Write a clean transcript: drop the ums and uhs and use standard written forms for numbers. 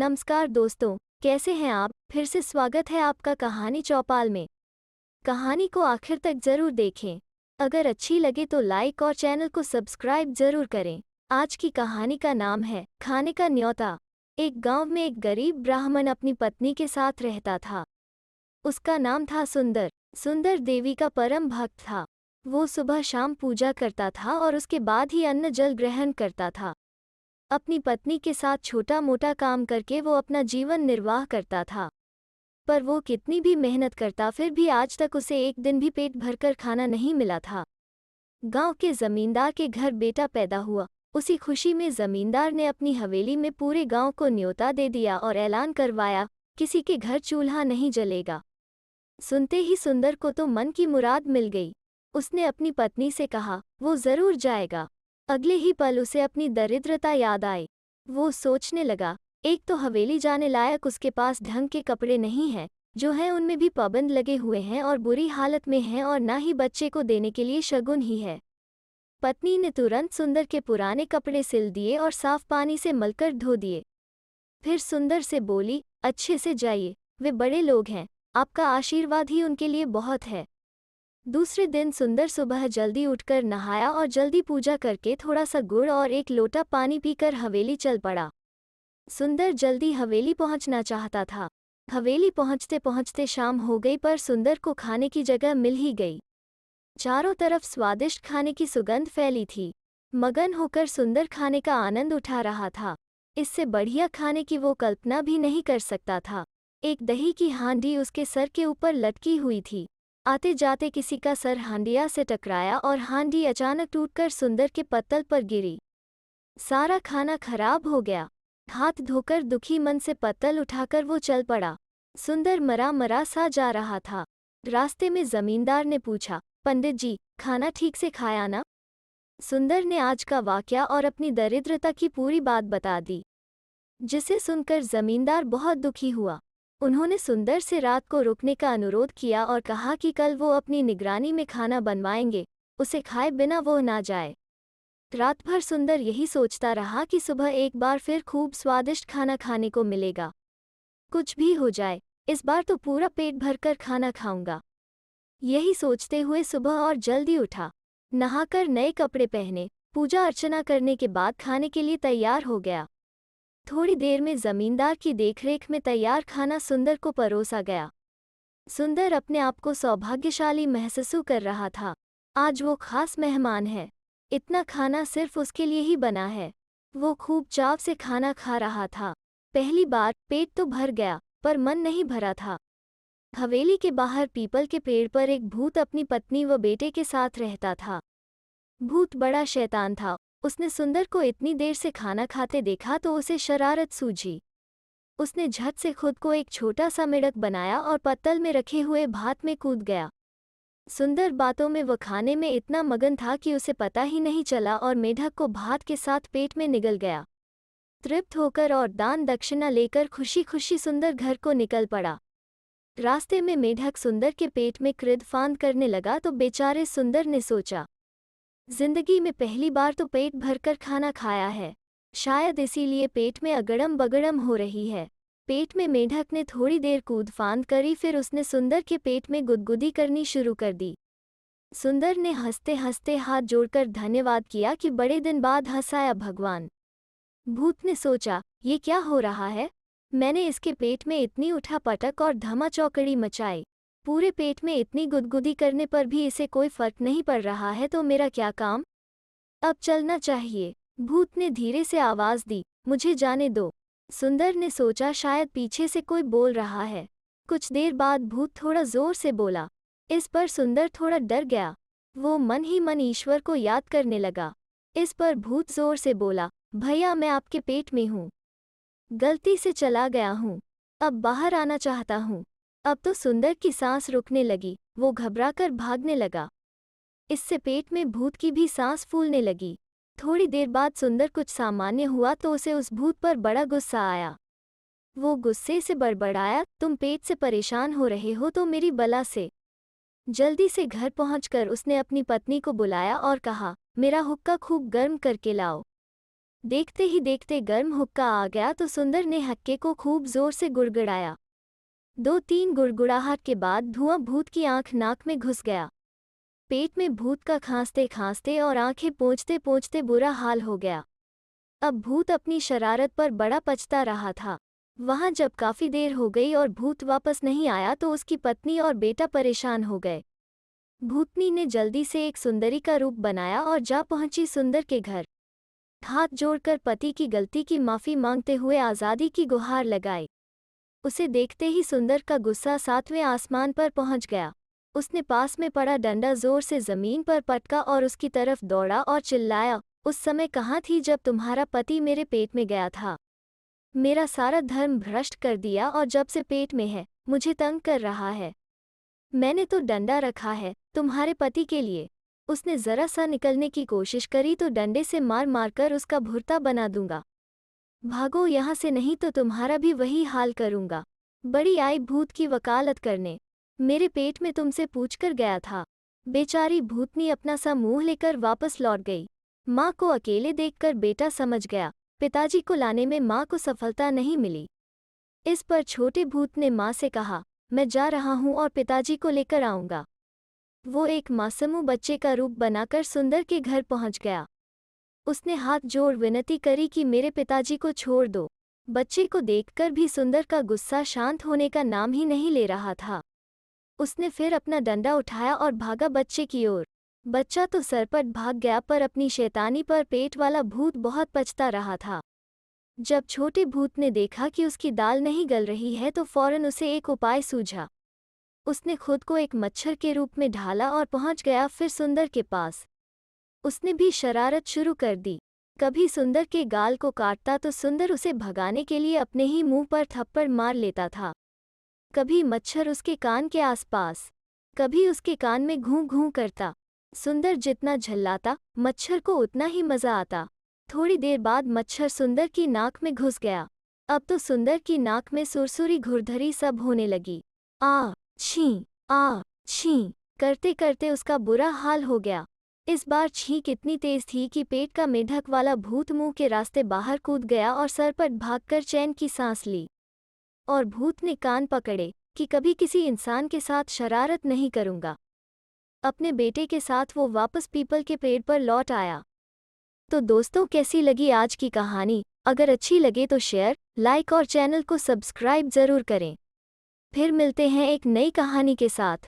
नमस्कार दोस्तों, कैसे हैं आप? फिर से स्वागत है आपका कहानी चौपाल में। कहानी को आखिर तक जरूर देखें। अगर अच्छी लगे तो लाइक और चैनल को सब्सक्राइब जरूर करें। आज की कहानी का नाम है खाने का न्योता। एक गांव में एक गरीब ब्राह्मण अपनी पत्नी के साथ रहता था। उसका नाम था सुंदर। सुंदर देवी का परम भक्त था। वो सुबह शाम पूजा करता था और उसके बाद ही अन्न जल ग्रहण करता था। अपनी पत्नी के साथ छोटा मोटा काम करके वो अपना जीवन निर्वाह करता था। पर वो कितनी भी मेहनत करता फिर भी आज तक उसे एक दिन भी पेट भरकर खाना नहीं मिला था। गांव के जमींदार के घर बेटा पैदा हुआ। उसी खुशी में जमींदार ने अपनी हवेली में पूरे गांव को न्योता दे दिया और ऐलान करवाया, किसी के घर चूल्हा नहीं जलेगा। सुनते ही सुंदर को तो मन की मुराद मिल गई। उसने अपनी पत्नी से कहा वो जरूर जाएगा। अगले ही पल उसे अपनी दरिद्रता याद आई। वो सोचने लगा, एक तो हवेली जाने लायक उसके पास ढंग के कपड़े नहीं हैं, जो हैं उनमें भी पाबंद लगे हुए हैं और बुरी हालत में हैं, और ना ही बच्चे को देने के लिए शगुन ही है। पत्नी ने तुरंत सुंदर के पुराने कपड़े सिल दिए और साफ पानी से मलकर धो दिए। फिर सुंदर से बोली, अच्छे से जाइए, वे बड़े लोग हैं, आपका आशीर्वाद ही उनके लिए बहुत है। दूसरे दिन सुंदर सुबह जल्दी उठकर नहाया और जल्दी पूजा करके थोड़ा सा गुड़ और एक लोटा पानी पीकर हवेली चल पड़ा। सुंदर जल्दी हवेली पहुंचना चाहता था। हवेली पहुंचते पहुंचते शाम हो गई, पर सुंदर को खाने की जगह मिल ही गई। चारों तरफ स्वादिष्ट खाने की सुगंध फैली थी। मगन होकर सुंदर खाने का आनंद उठा रहा था। इससे बढ़िया खाने की वो कल्पना भी नहीं कर सकता था। एक दही की हांडी उसके सर के ऊपर लटकी हुई थी। आते जाते किसी का सर हांडिया से टकराया और हांडी अचानक टूटकर सुंदर के पत्तल पर गिरी। सारा खाना खराब हो गया। हाथ धोकर दुखी मन से पत्तल उठाकर वो चल पड़ा। सुंदर मरा मरा सा जा रहा था। रास्ते में जमींदार ने पूछा, पंडित जी, खाना ठीक से खाया ना? सुंदर ने आज का वाकया और अपनी दरिद्रता की पूरी बात बता दी, जिसे सुनकर जमींदार बहुत दुखी हुआ। उन्होंने सुंदर से रात को रुकने का अनुरोध किया और कहा कि कल वो अपनी निगरानी में खाना बनवाएंगे, उसे खाए बिना वो ना जाए। रात भर सुंदर यही सोचता रहा कि सुबह एक बार फिर खूब स्वादिष्ट खाना खाने को मिलेगा। कुछ भी हो जाए, इस बार तो पूरा पेट भरकर खाना खाऊंगा। यही सोचते हुए सुबह और जल्दी उठा, नहाकर नए कपड़े पहने, पूजा अर्चना करने के बाद खाने के लिए तैयार हो गया। थोड़ी देर में जमींदार की देखरेख में तैयार खाना सुंदर को परोसा गया। सुंदर अपने आप को सौभाग्यशाली महसूस कर रहा था। आज वो खास मेहमान है। इतना खाना सिर्फ उसके लिए ही बना है। वो खूब चाव से खाना खा रहा था। पहली बार पेट तो भर गया, पर मन नहीं भरा था। हवेली के बाहर पीपल के पेड़ पर एक भूत अपनी पत्नी व बेटे के साथ रहता था। भूत बड़ा शैतान था। उसने सुंदर को इतनी देर से खाना खाते देखा तो उसे शरारत सूझी। उसने झट से खुद को एक छोटा सा मेढक बनाया और पत्तल में रखे हुए भात में कूद गया। सुंदर बातों में व खाने में इतना मगन था कि उसे पता ही नहीं चला और मेढक को भात के साथ पेट में निगल गया। तृप्त होकर और दान दक्षिणा लेकर खुशी खुशी सुंदर घर को निकल पड़ा। रास्ते में मेढक सुंदर के पेट में कृद फांद करने लगा तो बेचारे सुंदर ने सोचा, जिंदगी में पहली बार तो पेट भरकर खाना खाया है, शायद इसीलिए पेट में अगड़म बगड़म हो रही है। पेट में मेढक ने थोड़ी देर कूद फांद करी, फिर उसने सुंदर के पेट में गुदगुदी करनी शुरू कर दी। सुंदर ने हंसते हंसते हाथ जोड़कर धन्यवाद किया कि बड़े दिन बाद हंसाया भगवान। भूत ने सोचा, ये क्या हो रहा है? मैंने इसके पेट में इतनी उठापटक और धमाचौकड़ी मचाई, पूरे पेट में इतनी गुदगुदी करने पर भी इसे कोई फर्क नहीं पड़ रहा है, तो मेरा क्या काम? अब चलना चाहिए। भूत ने धीरे से आवाज दी, मुझे जाने दो। सुंदर ने सोचा शायद पीछे से कोई बोल रहा है। कुछ देर बाद भूत थोड़ा जोर से बोला। इस पर सुंदर थोड़ा डर गया। वो मन ही मन ईश्वर को याद करने लगा। इस पर भूत जोर से बोला, भैया मैं आपके पेट में हूँ, गलती से चला गया हूँ, अब बाहर आना चाहता हूँ। अब तो सुंदर की सांस रुकने लगी। वो घबराकर भागने लगा। इससे पेट में भूत की भी सांस फूलने लगी। थोड़ी देर बाद सुंदर कुछ सामान्य हुआ तो उसे उस भूत पर बड़ा गुस्सा आया। वो गुस्से से बड़बड़ाया, तुम पेट से परेशान हो रहे हो तो मेरी बला से। जल्दी से घर पहुंचकर उसने अपनी पत्नी को बुलाया और कहा, मेरा हुक्का खूब गर्म करके लाओ। देखते ही देखते गर्म हुक्का आ गया तो सुंदर ने हक्के को खूब जोर से गुड़गुड़ाया। 2-3 गुड़गुड़ाहट के बाद धुआं भूत की आंख नाक में घुस गया। पेट में भूत का खांसते खांसते और आंखें पोंछते पोंछते बुरा हाल हो गया। अब भूत अपनी शरारत पर बड़ा पछता रहा था। वहां जब काफी देर हो गई और भूत वापस नहीं आया तो उसकी पत्नी और बेटा परेशान हो गए। भूतनी ने जल्दी से एक सुंदरी का रूप बनाया और जा पहुंची सुंदर के घर। हाथ जोड़कर पति की गलती की माफी मांगते हुए आजादी की गुहार लगाई। उसे देखते ही सुंदर का गुस्सा 7वें आसमान पर पहुंच गया। उसने पास में पड़ा डंडा जोर से जमीन पर पटका और उसकी तरफ दौड़ा और चिल्लाया, उस समय कहाँ थी जब तुम्हारा पति मेरे पेट में गया था? मेरा सारा धर्म भ्रष्ट कर दिया और जब से पेट में है मुझे तंग कर रहा है। मैंने तो डंडा रखा है तुम्हारे पति के लिए। उसने जरा सा निकलने की कोशिश करी तो डंडे से मार मारकर उसका भुर्ता बना दूंगा। भागो यहाँ से नहीं तो तुम्हारा भी वही हाल करूंगा। बड़ी आई भूत की वकालत करने। मेरे पेट में तुमसे पूछकर गया था। बेचारी भूतनी अपना सा मुंह लेकर वापस लौट गई। माँ को अकेले देखकर बेटा समझ गया पिताजी को लाने में माँ को सफलता नहीं मिली। इस पर छोटे भूत ने माँ से कहा, मैं जा रहा हूँ और पिताजी को लेकर आऊंगा। वो एक मासूम बच्चे का रूप बनाकर सुंदर के घर पहुंच गया। उसने हाथ जोड़ विनती करी कि मेरे पिताजी को छोड़ दो। बच्चे को देखकर भी सुंदर का गुस्सा शांत होने का नाम ही नहीं ले रहा था। उसने फिर अपना डंडा उठाया और भागा बच्चे की ओर। बच्चा तो सरपट भाग गया पर अपनी शैतानी पर पेट वाला भूत बहुत पछता रहा था। जब छोटे भूत ने देखा कि उसकी दाल नहीं गल रही है तो फौरन उसे एक उपाय सूझा। उसने खुद को एक मच्छर के रूप में ढाला और पहुंच गया फिर सुंदर के पास। उसने भी शरारत शुरू कर दी। कभी सुंदर के गाल को काटता तो सुंदर उसे भगाने के लिए अपने ही मुंह पर थप्पड़ मार लेता था। कभी मच्छर उसके कान के आसपास, कभी उसके कान में घूं घूं करता। सुंदर जितना झल्लाता मच्छर को उतना ही मजा आता। थोड़ी देर बाद मच्छर सुंदर की नाक में घुस गया। अब तो सुंदर की नाक में सुरसुरी घुरधरी सब होने लगी। आ छी करते करते उसका बुरा हाल हो गया। इस बार छींक इतनी तेज थी कि पेट का मेढक वाला भूत मुंह के रास्ते बाहर कूद गया और सरपट भागकर चैन की सांस ली। और भूत ने कान पकड़े कि कभी किसी इंसान के साथ शरारत नहीं करूंगा। अपने बेटे के साथ वो वापस पीपल के पेड़ पर लौट आया। तो दोस्तों कैसी लगी आज की कहानी? अगर अच्छी लगे तो शेयर, लाइक और चैनल को सब्सक्राइब जरूर करें। फिर मिलते हैं एक नई कहानी के साथ।